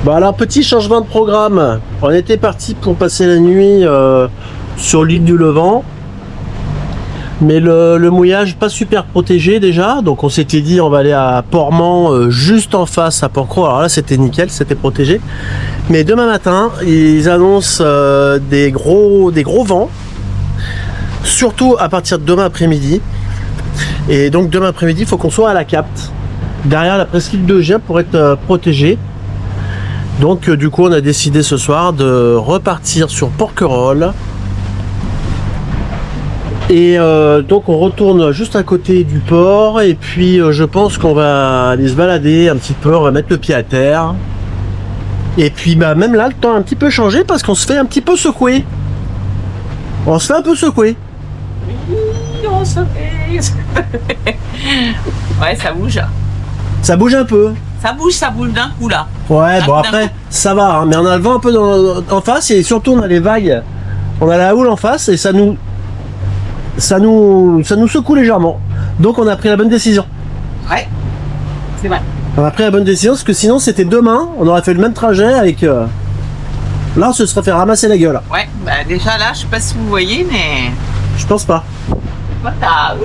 Bon alors petit changement de programme. On était parti pour passer la nuit sur l'île du Levant. Mais le mouillage pas super protégé déjà. Donc on s'était dit on va aller à Portman juste en face à Port-Cros. Alors là c'était nickel, c'était protégé. Mais demain matin ils annoncent des gros vents. Surtout à partir de demain après-midi. Et donc demain après-midi il faut qu'on soit à la capte. Derrière la presqu'île de Gien pour être protégé. Donc du coup on a décidé ce soir de repartir sur Porquerolles et donc on retourne juste à côté du port et puis je pense qu'on va aller se balader un petit peu, on va mettre le pied à terre et puis bah même là le temps a un petit peu changé parce qu'on se fait un petit peu secouer. On se fait un peu secouer. Oui, on se fait. Ouais, ça bouge. Ça bouge un peu. Ça bouge d'un coup là. Ouais, bon après, ça va, hein, mais on a le vent un peu en face et surtout on a les vagues, on a la houle en face et ça nous secoue légèrement. Donc on a pris la bonne décision. Ouais, c'est vrai. On a pris la bonne décision parce que sinon c'était demain, on aurait fait le même trajet avec... Là on se serait fait ramasser la gueule. Ouais, bah déjà là, je sais pas si vous voyez, mais... Je pense pas. Voilà.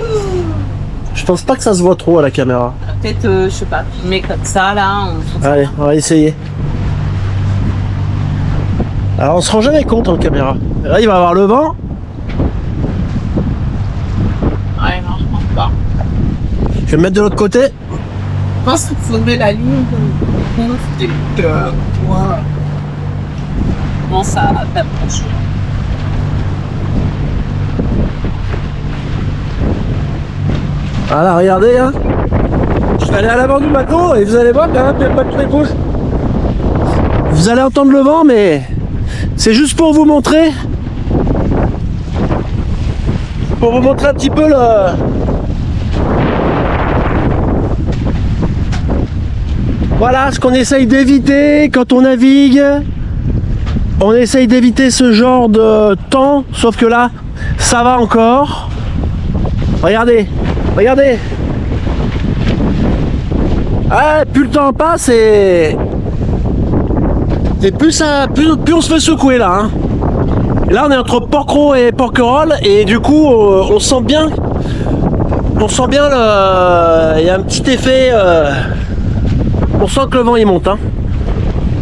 Je pense pas que ça se voit trop à la caméra. Peut-être, je sais pas, filmer comme ça là. Allez, on va essayer. Alors on se rend jamais compte en caméra. Là il va y avoir le vent. Ouais, non, je pense pas. Je vais me mettre de l'autre côté. Je pense qu'il faudrait la ligne de... Voilà. Comment ça t'approche. Voilà, regardez, hein. Je vais aller à l'avant du bateau et vous allez voir quand même, il n'y a pas de truc rouge. Vous allez entendre le vent, mais c'est juste pour vous montrer. Pour vous montrer un petit peu le... Voilà ce qu'on essaye d'éviter quand on navigue. On essaye d'éviter ce genre de temps, sauf que là, ça va encore. Regardez. Regardez. Ah, plus le temps passe et plus on se fait secouer là. Hein. Là on est entre Port-Cros et Porquerolles et du coup on sent bien le... Il y a un petit effet. On sent que le vent il monte. Hein.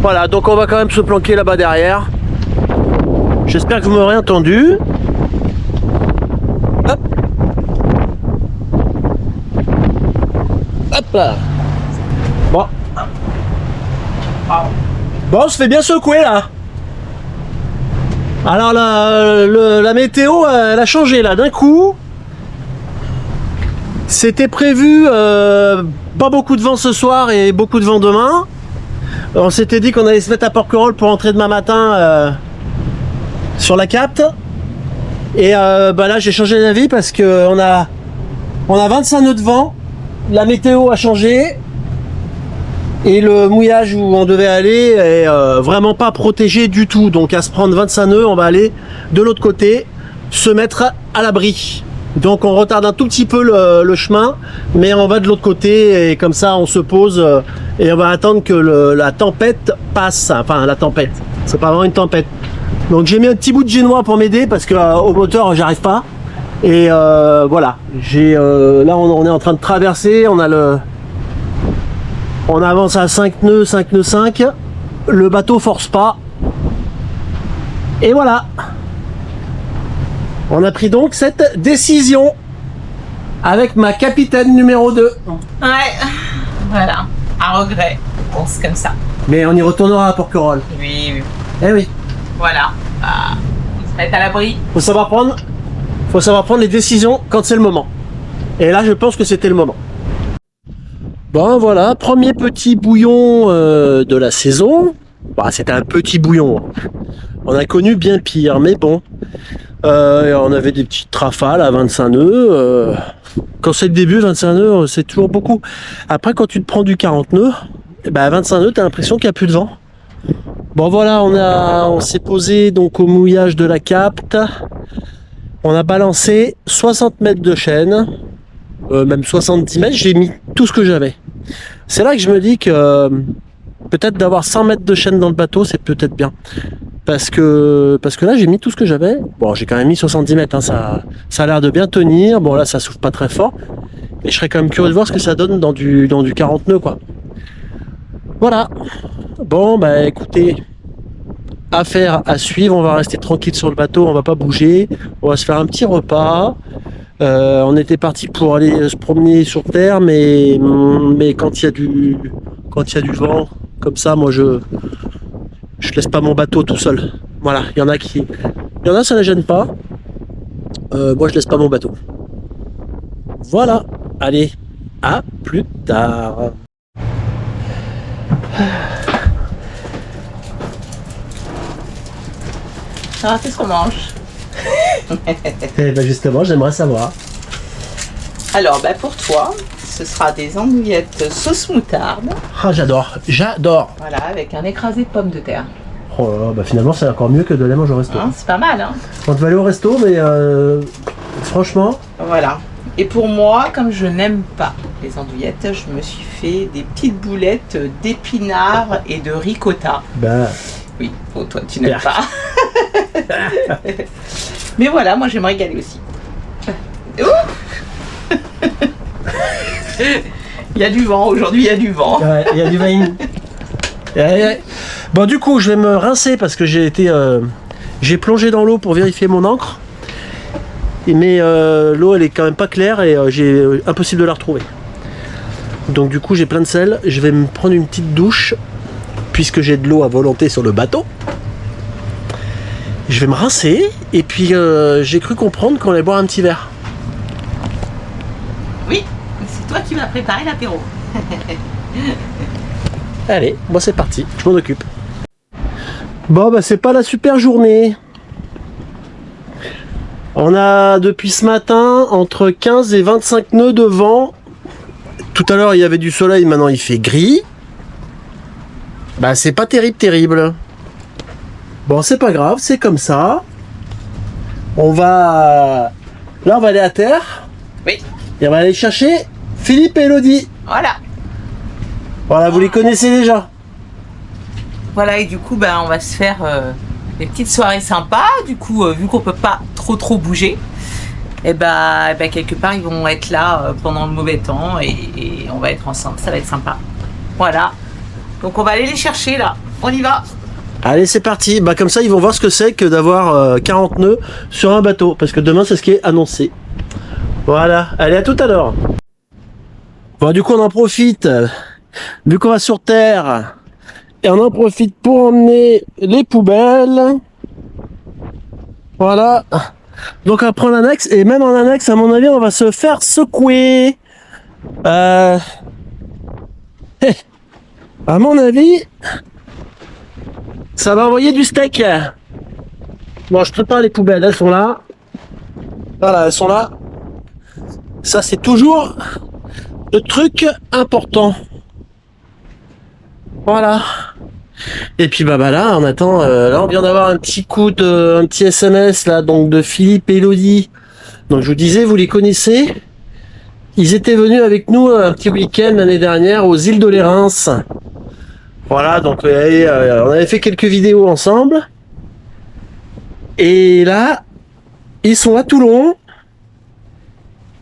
Voilà, donc on va quand même se planquer là-bas derrière. J'espère que vous m'aurez entendu. Hop. Hop là. Bon. Bon, on se fait bien secouer là. Alors la météo elle a changé là d'un coup. C'était prévu pas beaucoup de vent ce soir et beaucoup de vent demain. On s'était dit qu'on allait se mettre à Porquerolles pour rentrer demain matin sur la capte. Et bah là j'ai changé d'avis parce que on a 25 nœuds de vent. La météo a changé et le mouillage où on devait aller est vraiment pas protégé du tout. Donc à se prendre 25 nœuds, on va aller de l'autre côté, se mettre à l'abri. Donc on retarde un tout petit peu le chemin, mais on va de l'autre côté et comme ça on se pose et on va attendre que la tempête passe. Enfin la tempête, c'est pas vraiment une tempête. Donc j'ai mis un petit bout de génois pour m'aider parce que au moteur j'arrive pas. Et voilà, là on est en train de traverser, on avance à 5 nœuds, 5 nœuds 5, le bateau force pas, et voilà. On a pris donc cette décision avec ma capitaine numéro 2. Ouais, voilà, à regret, bon c'est comme ça. Mais on y retournera à Porquerolles. Oui, oui. Eh oui. Voilà, on se met à l'abri. Faut savoir prendre les décisions quand c'est le moment. Et là, je pense que c'était le moment. Bon, voilà, premier petit bouillon de la saison. Bah, c'était un petit bouillon. On a connu bien pire, mais bon. On avait des petites rafales à 25 nœuds. Quand c'est le début, 25 nœuds, c'est toujours beaucoup. Après, quand tu te prends du 40 nœuds, bah, à 25 nœuds, tu as l'impression qu'il n'y a plus de vent. Bon, voilà, on s'est posé donc au mouillage de la capte. On a balancé 60 mètres de chaîne, même 70 mètres, j'ai mis tout ce que j'avais. C'est là que je me dis que peut-être d'avoir 100 mètres de chaîne dans le bateau, c'est peut-être bien. Parce que là, j'ai mis tout ce que j'avais. Bon, j'ai quand même mis 70 mètres, hein, ça a l'air de bien tenir. Bon, là, ça souffle pas très fort. Mais je serais quand même curieux de voir ce que ça donne dans du 40 nœuds, quoi. Voilà. Bon, bah écoutez, affaire à suivre. On va rester tranquille sur le bateau, on va pas bouger. On va se faire un petit repas. On était parti pour aller se promener sur terre, mais quand il y a du vent comme ça, moi je laisse pas mon bateau tout seul. Voilà, il y en a ça ne gêne pas. Moi je laisse pas mon bateau. Voilà, allez, à plus tard. Alors, qu'est-ce qu'on mange? Eh ben justement, j'aimerais savoir. Alors, pour toi, ce sera des andouillettes sauce moutarde. Ah, j'adore. Voilà, avec un écrasé de pommes de terre. Oh là là, bah finalement c'est encore mieux que de les manger au resto. Hein, c'est pas mal, hein? On devait aller au resto, mais franchement. Voilà. Et pour moi, comme je n'aime pas les andouillettes, je me suis fait des petites boulettes d'épinards et de ricotta. Bah. Oui, bon, toi tu n'aimes pas. Mais voilà, moi je vais me régaler aussi. Il y a du vent, aujourd'hui il y a du vent. Ouais, il y a du vin. Bon, du coup, je vais me rincer parce que j'ai plongé dans l'eau pour vérifier mon encre. Mais l'eau elle est quand même pas claire et impossible de la retrouver. Donc du coup j'ai plein de sel. Je vais me prendre une petite douche puisque j'ai de l'eau à volonté sur le bateau. Je vais me rincer et puis j'ai cru comprendre qu'on allait boire un petit verre. Oui, c'est toi qui m'as préparé l'apéro. Allez, moi c'est parti, je m'en occupe. Bon bah c'est pas la super journée. On a depuis ce matin entre 15 et 25 nœuds de vent. Tout à l'heure il y avait du soleil, maintenant il fait gris. Bah c'est pas terrible. Bon c'est pas grave, c'est comme ça. Là on va aller à terre. Oui. Et on va aller chercher Philippe et Elodie. Voilà. Voilà, vous les connaissez déjà. Voilà, et du coup on va se faire des petites soirées sympas. Du coup, vu qu'on peut pas trop bouger, et quelque part ils vont être là pendant le mauvais temps et on va être ensemble, ça va être sympa. Voilà. Donc on va aller les chercher là. On y va. Allez, c'est parti. Bah comme ça, ils vont voir ce que c'est que d'avoir 40 nœuds sur un bateau. Parce que demain, c'est ce qui est annoncé. Voilà. Allez, à tout à l'heure. Bon, du coup, on en profite. Vu qu'on va sur terre. Et on en profite pour emmener les poubelles. Voilà. Donc, on va prendre l'annexe. Et même en annexe, à mon avis, on va se faire secouer. À mon avis... ça va envoyer du steak. Bon, je prépare les poubelles, elles sont là. Voilà, elles sont là. Ça, c'est toujours le truc important. Voilà. Et puis bah là, on attend. Là, on vient d'avoir un petit SMS là, donc de Philippe et Elodie. Donc je vous disais, vous les connaissez. Ils étaient venus avec nous un petit week-end l'année dernière aux îles de Lérins. Voilà, donc on avait fait quelques vidéos ensemble. Et là, ils sont à Toulon.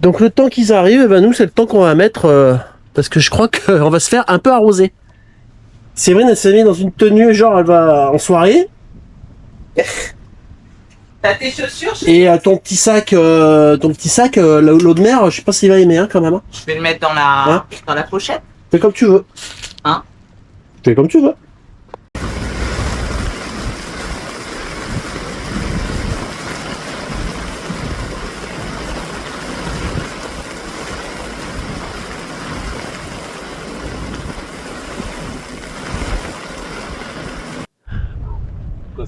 Donc le temps qu'ils arrivent, nous c'est le temps qu'on va mettre parce que je crois qu'on va se faire un peu arroser. Séverine, elle s'est mise dans une tenue genre elle va en soirée. T'as tes chaussures? Et ton petit sac, l'eau de mer, je sais pas s'il va aimer quand même. Hein. Je vais le mettre dans la pochette. Fais comme tu veux. Hein? Fais comme tu veux.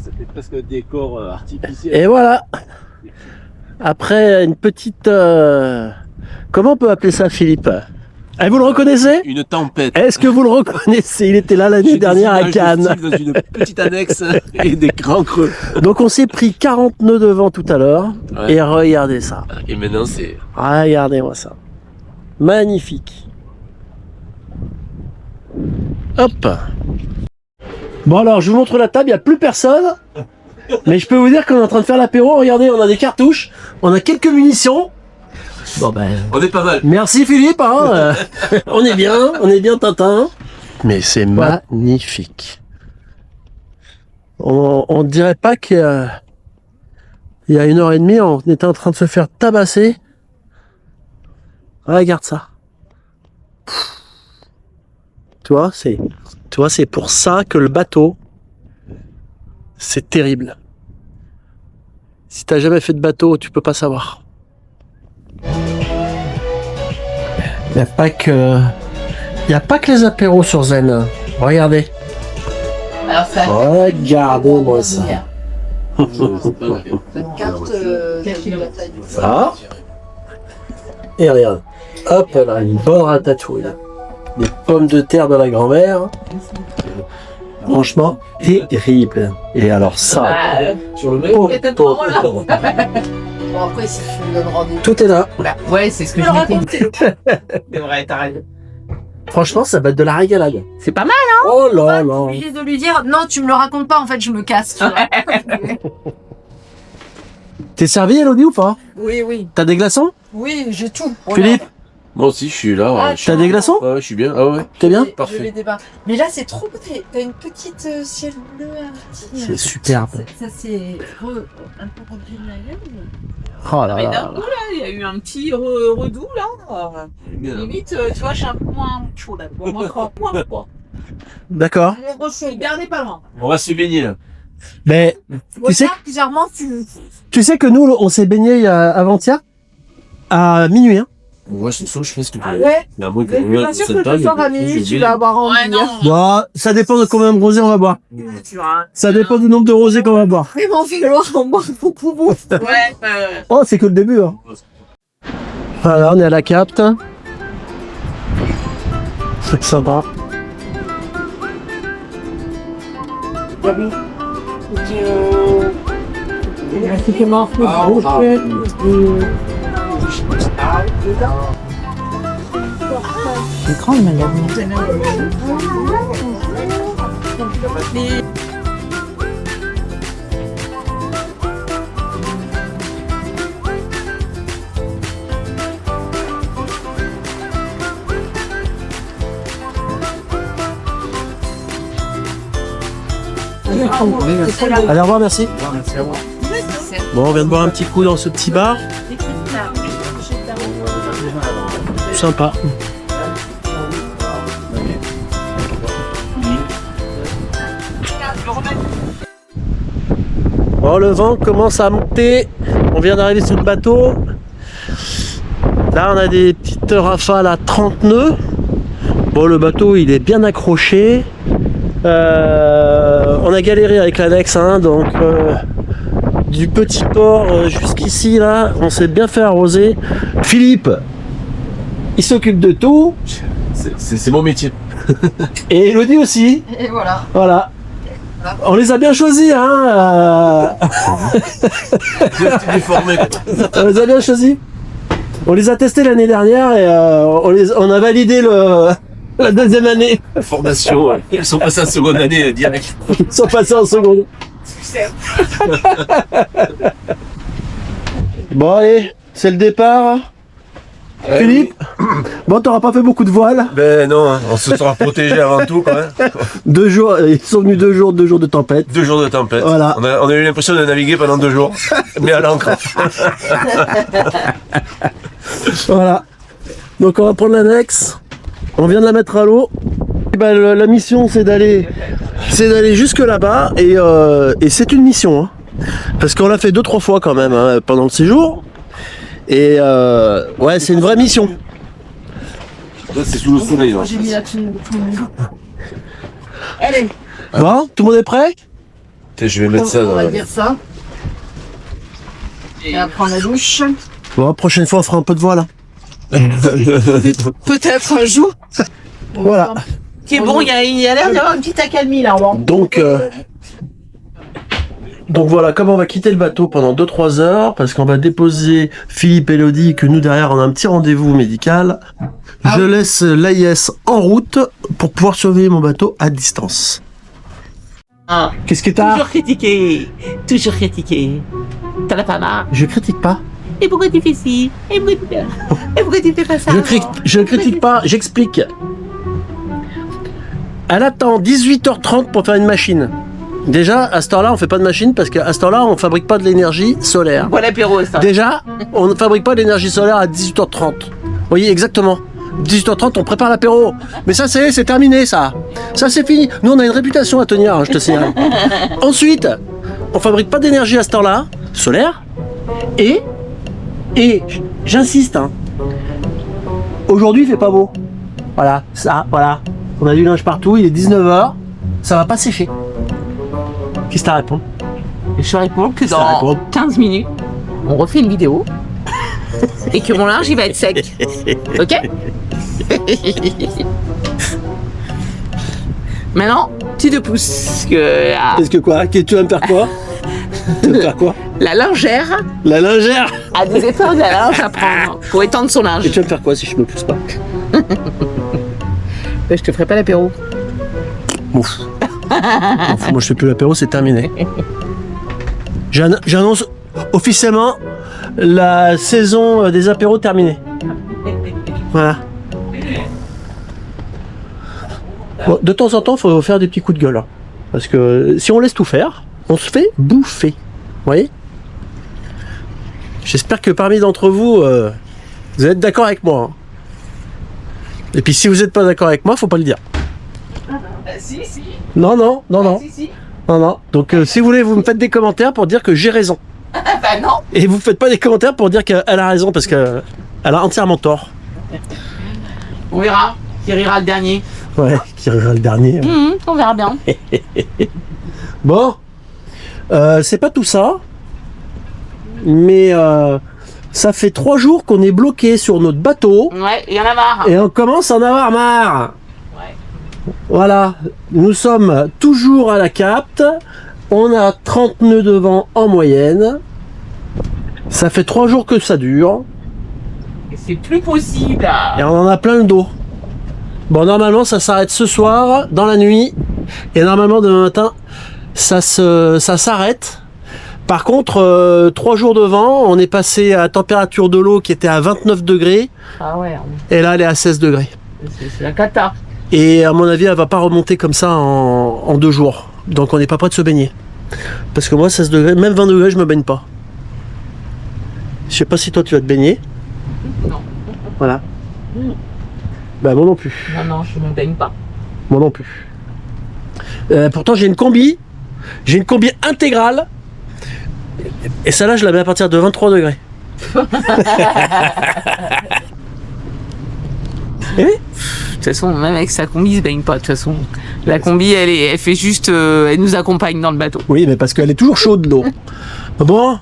C'était presque un décor artificiel. Et voilà. Après une petite... comment on peut appeler ça, Philippe? Vous le reconnaissez? Une tempête. Est-ce que vous le reconnaissez? Il était là l'année dernière à Cannes. Dans une petite annexe et des grands creux. Donc on s'est pris 40 nœuds de vent tout à l'heure. Ouais. Et regardez ça. Et maintenant c'est... Regardez-moi ça. Magnifique. Hop. Bon alors, je vous montre la table, il n'y a plus personne. Mais je peux vous dire qu'on est en train de faire l'apéro. Regardez, on a des cartouches, on a quelques munitions. Bon ben... On est pas mal. Merci Philippe, hein. On est bien Tintin. Mais c'est magnifique. On dirait pas qu'il y a 1h30, on était en train de se faire tabasser. Regarde ça. Tu vois, c'est pour ça que le bateau, c'est terrible. Si t'as jamais fait de bateau, tu peux pas savoir. Il n'y a pas que les apéros sur Zen. Regardez. Regardez-moi ça. Ça. Et regarde. Hop là, une bonne ratatouille. Des pommes de terre de la grand-mère. Franchement, terrible. Et alors ça. Sur le mec. Bon, après, si tu me donnes rendez-vous. Tout est là. Ouais, c'est ce que je m'étais dit. C'est vrai, t'as raison. Franchement, ça va être de la régalade. C'est pas mal. Oh là T'es là. obligé de lui dire non, tu me le racontes pas, en fait, je me casse. Tu vois. T'es servi, Elodie, ou pas? Oui, oui. T'as des glaçons? Oui, j'ai tout. Philippe, Moi aussi, je suis là. Ouais, t'as des glaçons? ouais, je suis bien. Ah ouais. T'es bien? Parfait. Je les débat. Mais là, c'est trop beau. T'as une petite ciel bleu artiste. C'est superbe. Ça, c'est un peu rempli de la gueule. Oh là Mais là. d'un coup, là, il y a eu un petit redoux, là. Bien. Limite, tu vois, j'ai un peu moins chaud, là. Bon, moins froid. D'accord. Gardez pas loin. On va se baigner là. Mais tu sais, Bizarrement, tu sais que nous, on s'est baigné avant-hier à minuit. Hein. Moi, je fais ce que tu veux. ouais. Mais à moins que Mais je suis pas sûre que ce soir à minuit, tu vas avoir envie. Ouais, non. Bon, ça dépend de combien de rosés on va boire. Tu vois. Ça dépend du nombre de rosés qu'on va boire. Vraiment, falloir en boire beaucoup. Ouais, Oh, c'est que le début. Hein. Voilà, on est à la capte. C'est sympa. L'écran, il m'a l'air. Allez, au revoir, merci. Bon, on vient de boire un petit coup dans ce petit bar. Sympa. Bon, le vent commence à monter. On vient d'arriver sur le bateau. Là, on a des petites rafales à 30 nœuds. Bon, le bateau, il est bien accroché. On a galéré avec l'annexe, hein, donc du petit port jusqu'ici, là, on s'est bien fait arroser. Philippe, il s'occupe de tout. C'est mon métier. Et Elodie aussi. Et voilà. Voilà. On les a bien choisis, hein. Je suis formé. On les a bien choisis. On les a testés l'année dernière et on a validé la deuxième année. Formation, ouais. Ils sont passés en seconde année direct. Ils sont passés en seconde. Bon allez, c'est le départ. Philippe, bon t'auras pas fait beaucoup de voile. Ben non, hein, on se sera protégé avant tout quand même. 2 jours, ils sont venus 2 jours de tempête. 2 jours de tempête. Voilà. On a eu l'impression de naviguer pendant 2 jours, mais à l'encre. Voilà. Donc on va prendre l'annexe. On vient de la mettre à l'eau. Et ben, la mission c'est d'aller jusque là-bas et c'est une mission. Hein. Parce qu'on l'a fait 2-3 fois quand même hein, pendant le séjour. Et ouais, c'est une vraie mission. Là, c'est sous le soleil. Là. J'ai mis la tenue. Allez, Bon, tout le monde est prêt? Je vais mettre ça on va dans... dire ça. Et à prendre la douche. Bon, la prochaine fois on fera un peu de voile. Hein. Peut-être un jour. Voilà. Qui est bon, il y a l'air d'avoir une petite accalmie là. Bon. Donc Donc voilà, comme on va quitter le bateau pendant 2-3 heures, parce qu'on va déposer Philippe et Elodie, que nous derrière on a un petit rendez-vous médical, je laisse l'AIS en route pour pouvoir surveiller mon bateau à distance. Ah, Qu'est-ce que t'as? toujours critiqué. Toujours critiqué. T'en as pas marre? Je critique pas. Et pourquoi tu fais ci? Et pourquoi tu fais pas ça? Je critique pas, j'explique. Elle attend 18h30 pour faire une machine. Déjà, à cette heure-là, on fait pas de machine parce qu'à cette heure-là, on fabrique pas de l'énergie solaire. Bon, l'apéro, ça. Déjà, on ne fabrique pas d'énergie solaire à 18h30. Vous voyez, exactement. 18h30, on prépare l'apéro. Mais ça, c'est terminé, ça. Ça, c'est fini. Nous, on a une réputation à tenir, hein, je te signale. Ensuite, on fabrique pas d'énergie à cette heure-là, solaire. Et j'insiste, hein. Aujourd'hui, il fait pas beau. Voilà, ça, voilà. On a du linge partout, il est 19h. Ça va pas sécher. Qu'est-ce que t'as à répondre? Je réponds que Qu'est-ce que t'as à dans répondre 15 minutes, on refait une vidéo et que mon linge il va être sec. Ok? Maintenant, tu te pousses que Qu'est-ce que quoi? Tu vas me faire quoi? Tu vas me faire quoi? la lingère La lingère! a des efforts de la linge à prendre pour étendre son linge. Et tu vas me faire quoi si je me pousse pas? Je te ferai pas l'apéro. Ouf. Moi je fais plus l'apéro, c'est terminé. J'annonce officiellement la saison des apéros terminée. Voilà. Bon, de temps en temps, il faut faire des petits coups de gueule. Hein. Parce que si on laisse tout faire, on se fait bouffer. Vous voyez? J'espère que parmi d'entre vous, vous êtes d'accord avec moi. Hein. Et puis si vous n'êtes pas d'accord avec moi, faut pas le dire. Si. Non. Si. Non. Donc si vous voulez, vous me faites des commentaires pour dire que j'ai raison. Bah non. Et vous faites pas des commentaires pour dire qu'elle a raison parce qu'elle a entièrement tort. On verra. Qui rira le dernier. Ouais, qui rira le dernier. On verra bien. Bon, c'est pas tout ça, mais ça fait 3 jours qu'on est bloqué sur notre bateau Ouais, il y en a marre. et on commence à en avoir marre. Ouais. Voilà, nous sommes toujours à la capte, on a 30 nœuds de vent en moyenne, ça fait 3 jours que ça dure Et c'est plus possible. et on en a plein le dos. Bon, normalement ça s'arrête ce soir, dans la nuit, et normalement demain matin ça s'arrête. Par contre, 3 jours de vent, on est passé à la température de l'eau qui était à 29 degrés, Ah ouais, et là elle est à 16 degrés. c'est la cata. Et à mon avis, elle va pas remonter comme ça en 2 jours. Donc on n'est pas prêt de se baigner. Parce que moi, 16 degrés, même 20 degrés, je me baigne pas. Je sais pas si toi tu vas te baigner. Non. Voilà. Bah moi non plus. Non, je me baigne pas. Moi non plus. Pourtant j'ai une combi. J'ai une combi intégrale. Et celle-là, je la mets à partir de 23 degrés. Eh oui. De toute façon, même avec sa combi, il se baigne pas. De toute façon, la combi, elle fait juste, elle nous accompagne dans le bateau. Oui, mais parce qu'elle est toujours chaude, l'eau. Bon.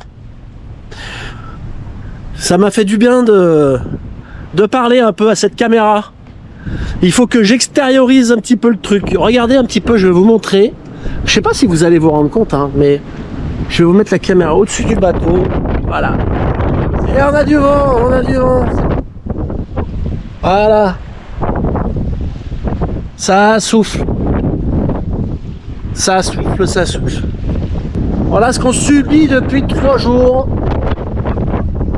Ça m'a fait du bien de parler un peu à cette caméra. Il faut que j'extériorise un petit peu le truc. Regardez un petit peu, je vais vous montrer. Je sais pas si vous allez vous rendre compte, hein, mais je vais vous mettre la caméra au-dessus du bateau. Voilà. Et on a du vent, Voilà. Ça souffle. Ça souffle. Voilà ce qu'on subit depuis 3 jours.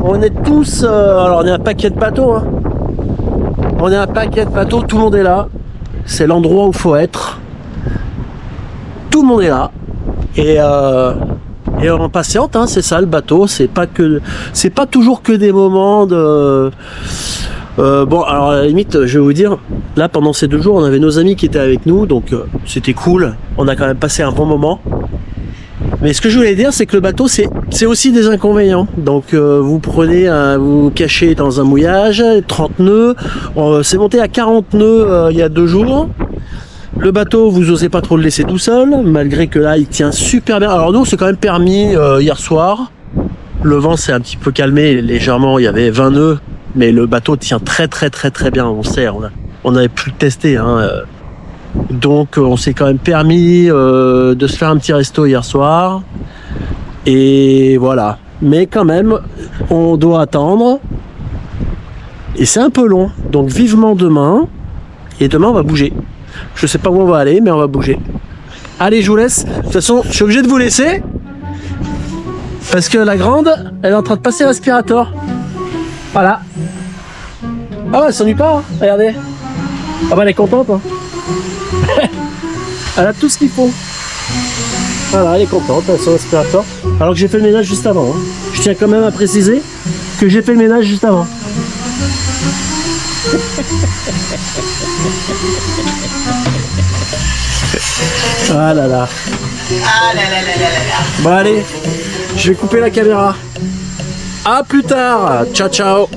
On est tous... alors on est un paquet de bateaux. Hein. On est un paquet de bateaux, tout le monde est là. C'est l'endroit où il faut être. Tout le monde est là. Et on patiente, hein, c'est ça le bateau. C'est pas toujours que des moments de... bon, alors à la limite, je vais vous dire, là pendant ces 2 jours, on avait nos amis qui étaient avec nous, donc c'était cool. On a quand même passé un bon moment. Mais ce que je voulais dire, c'est que le bateau, c'est aussi des inconvénients. Donc vous prenez, vous vous cachez dans un mouillage, 30 nœuds. C'est monté à 40 nœuds il y a 2 jours. Le bateau, vous osez pas trop le laisser tout seul, malgré que là, il tient super bien. Alors nous, c'est quand même permis hier soir. Le vent s'est un petit peu calmé légèrement, il y avait 20 nœuds. Mais le bateau tient très bien, on sait, on avait pu le tester. Hein. Donc on s'est quand même permis de se faire un petit resto hier soir. Et voilà. Mais quand même, on doit attendre. Et c'est un peu long. Donc vivement demain. Et demain, on va bouger. Je sais pas où on va aller, mais on va bouger. Allez, je vous laisse. De toute façon, je suis obligé de vous laisser. Parce que la grande, elle est en train de passer l'aspirateur. Voilà. Ah ouais, elle s'ennuie pas, hein. Regardez. Ah bah elle est contente, hein. Elle a tout ce qu'il faut. Voilà, elle est contente, elle a son aspirateur. Alors que j'ai fait le ménage juste avant, hein. Je tiens quand même à préciser que j'ai fait le ménage juste avant. Ah là là. Ah là là là là là là. Bon allez, je vais couper la caméra. À plus tard. Ciao ciao.